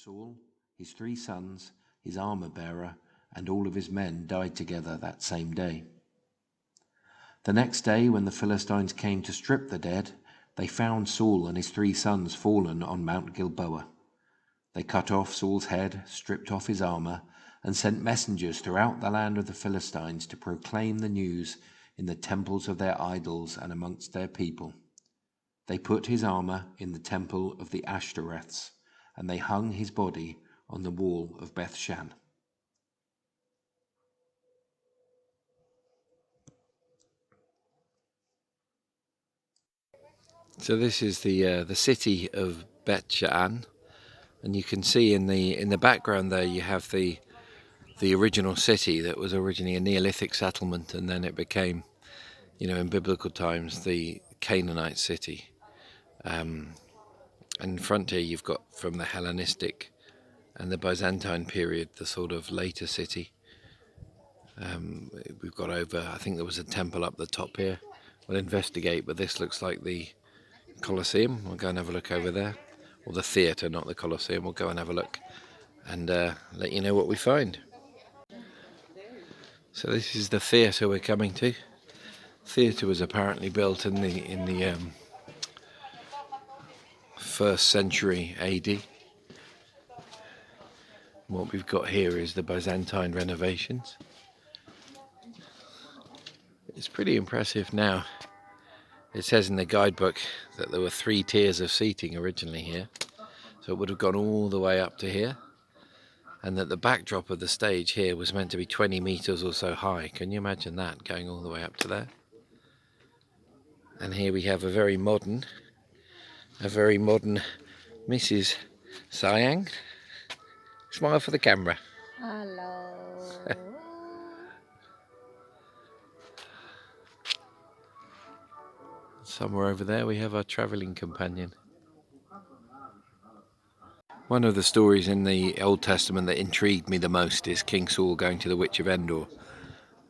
Saul, his 3 sons, his armor-bearer, and all of his men died together that same day. The next day, when the Philistines came to strip the dead, they found Saul and his 3 sons fallen on Mount Gilboa. They cut off Saul's head, stripped off his armor, and sent messengers throughout the land of the Philistines to proclaim the news in the temples of their idols and amongst their people. They put his armor in the temple of the Ashtoreths, and they hung his body on the wall of Beit She'an. So this is the city of Beit She'an, and you can see in the background there you have the original city that was originally a Neolithic settlement, and then it became, in biblical times, the Canaanite city. And in front here you've got, from the Hellenistic and the Byzantine period, the sort of later city. We've got over, I think there was a temple up the top here. We'll investigate, but this looks like the Colosseum. We'll go and have a look over there. Or the theatre, not the Colosseum. We'll go and have a look and let you know what we find. So this is the theatre we're coming to. Theatre was apparently built in the 1st century AD. What we've got here is the Byzantine renovations. It's pretty impressive now. It says in the guidebook that there were 3 tiers of seating originally here, so it would have gone all the way up to here, and that the backdrop of the stage here was meant to be 20 meters or so high. Can you imagine that, going all the way up to there? And here we have a very modern Mrs. Siang. Smile for the camera. Hello. Somewhere over there we have our travelling companion. One of the stories in the Old Testament that intrigued me the most is King Saul going to the witch of Endor,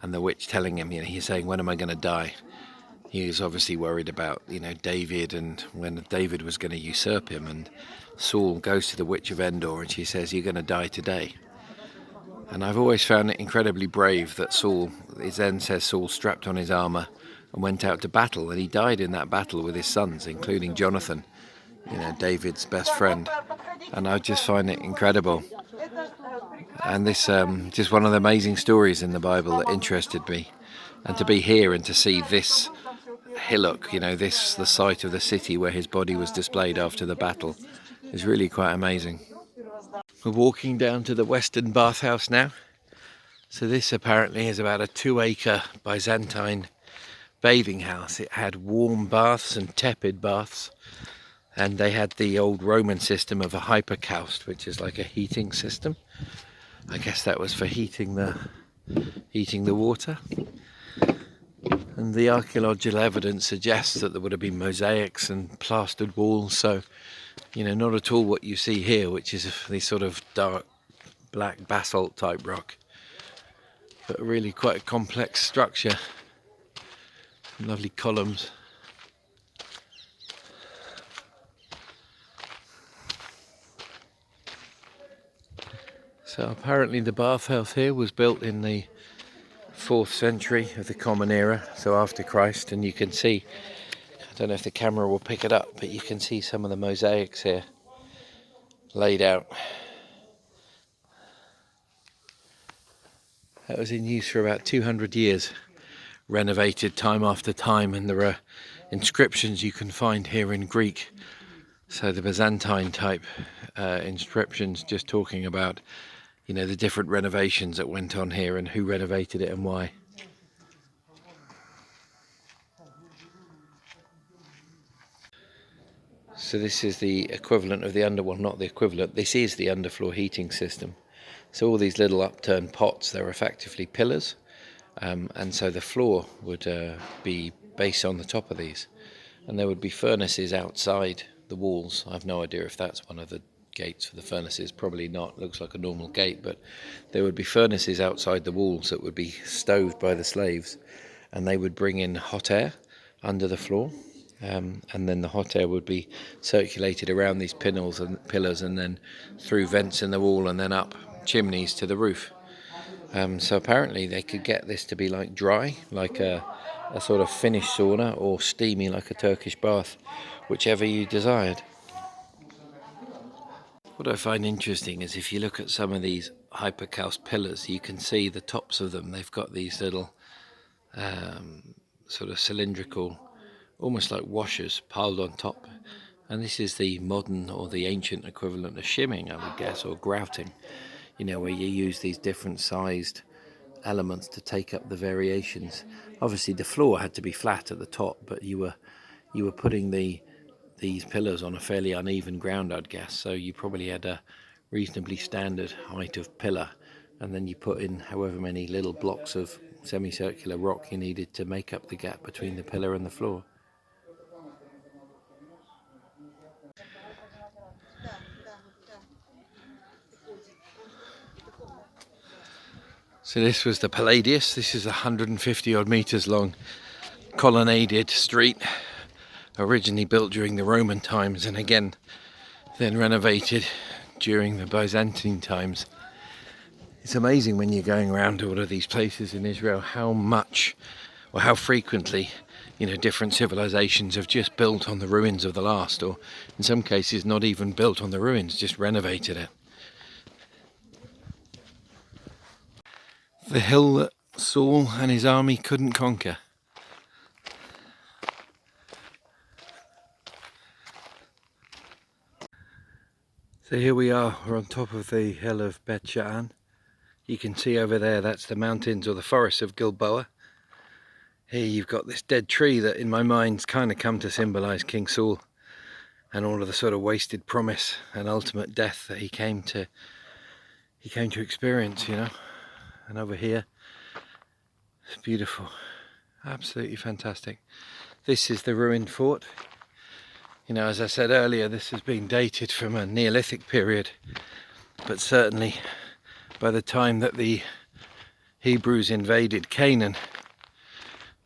and the witch telling him, he's saying, when am I going to die? He was obviously worried about, David, and when David was going to usurp him, and Saul goes to the witch of Endor and she says, you're going to die today. And I've always found it incredibly brave that Saul, it then says Saul strapped on his armour and went out to battle, and he died in that battle with his sons, including Jonathan, David's best friend. And I just find it incredible. And this just one of the amazing stories in the Bible that interested me. And to be here and to see this hillock, the site of the city where his body was displayed after the battle, is really quite amazing. We're walking down to the Western Bathhouse now. So this apparently is about a 2-acre Byzantine bathing house. It had warm baths and tepid baths, and they had the old Roman system of a hypercaust, which is like a heating system. I guess that was for heating the water. And the archaeological evidence suggests that there would have been mosaics and plastered walls, so not at all what you see here, which is this sort of dark black basalt type rock, but really quite a complex structure. Lovely columns. So apparently the bathhouse here was built in the 4th century of the Common Era, so after Christ, and you can see, I don't know if the camera will pick it up, but you can see some of the mosaics here laid out. That was in use for about 200 years, renovated time after time, and there are inscriptions you can find here in Greek. So the Byzantine type inscriptions just talking about, the different renovations that went on here and who renovated it and why. So this is the equivalent of not the equivalent, this is the underfloor heating system. So all these little upturned pots, they're effectively pillars, and so the floor would be based on the top of these, and there would be furnaces outside the walls. I have no idea if that's one of the gates for the furnaces, probably not, looks like a normal gate, but there would be furnaces outside the walls that would be stoved by the slaves, and they would bring in hot air under the floor, and then the hot air would be circulated around these pillars and then through vents in the wall and then up chimneys to the roof. So apparently they could get this to be like dry, like a sort of Finnish sauna, or steamy like a Turkish bath, whichever you desired. What I find interesting is if you look at some of these hypocaust pillars, you can see the tops of them. They've got these little sort of cylindrical, almost like washers piled on top. And this is the modern or the ancient equivalent of shimming, I would guess, or grouting, where you use these different sized elements to take up the variations. Obviously the floor had to be flat at the top, but you were putting these pillars on a fairly uneven ground, I'd guess, so you probably had a reasonably standard height of pillar, and then you put in however many little blocks of semicircular rock you needed to make up the gap between the pillar and the floor. So this was the Palladius. This is a 150 odd meters long colonnaded street, originally built during the Roman times and again then renovated during the Byzantine times. It's amazing when you're going around all of these places in Israel how much or how frequently different civilizations have just built on the ruins of the last, or in some cases not even built on the ruins, just renovated it. The hill that Saul and his army couldn't conquer. So here we are, we're on top of the hill of Beit She'an. You can see over there, that's the mountains or the forests of Gilboa. Here you've got this dead tree that in my mind's kind of come to symbolise King Saul and all of the sort of wasted promise and ultimate death that he came to experience, And over here, it's beautiful, absolutely fantastic. This is the ruined fort. As I said earlier, this has been dated from a Neolithic period, but certainly by the time that the Hebrews invaded Canaan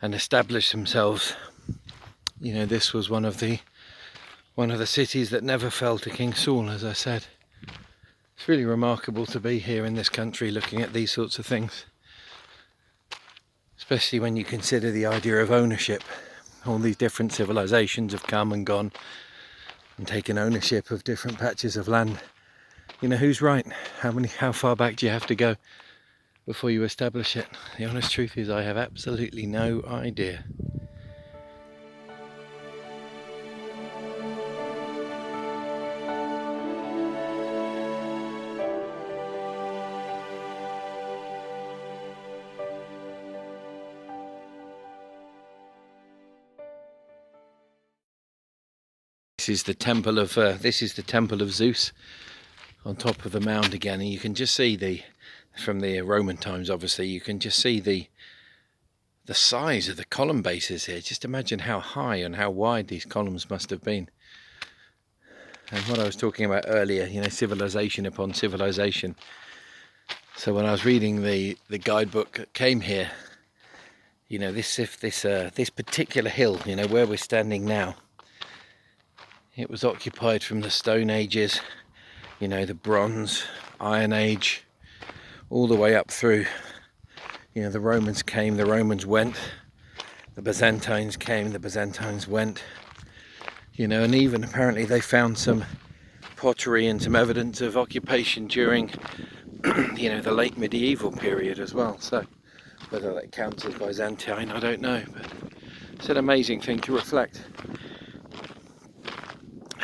and established themselves, this was one of the cities that never fell to King Saul, as I said. It's really remarkable to be here in this country looking at these sorts of things, especially when you consider the idea of ownership. All these different civilizations have come and gone and taken ownership of different patches of land. Who's right? How far back do you have to go before you establish it? The honest truth is I have absolutely no idea. This is the temple of Zeus on top of the mound again, and you can just see from the Roman times, obviously, you can just see the size of the column bases here. Just imagine how high and how wide these columns must have been. And what I was talking about earlier, civilization upon civilization. So when I was reading the guidebook that came here, this particular hill, where we're standing now, it was occupied from the Stone Ages, the Bronze, Iron Age, all the way up through. The Romans came, the Romans went. The Byzantines came, the Byzantines went. And even apparently they found some pottery and some evidence of occupation during, the late medieval period as well. So whether that counts as Byzantine, I don't know. But it's an amazing thing to reflect.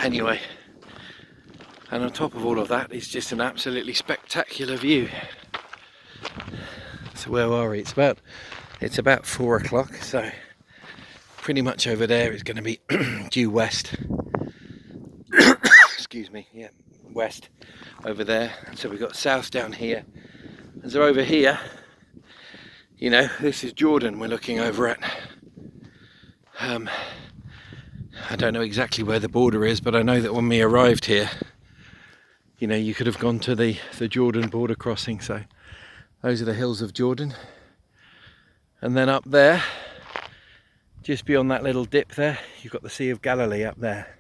Anyway, and on top of all of that, it's just an absolutely spectacular view. So where are we? It's about 4 o'clock, so pretty much over there is going to be due west. Excuse me, yeah, west over there. And so we've got south down here. And so over here, this is Jordan we're looking over at. I don't know exactly where the border is, but I know that when we arrived here, you could have gone to the Jordan border crossing. So those are the hills of Jordan. And then up there, Just beyond that little dip there, you've got the Sea of Galilee up there.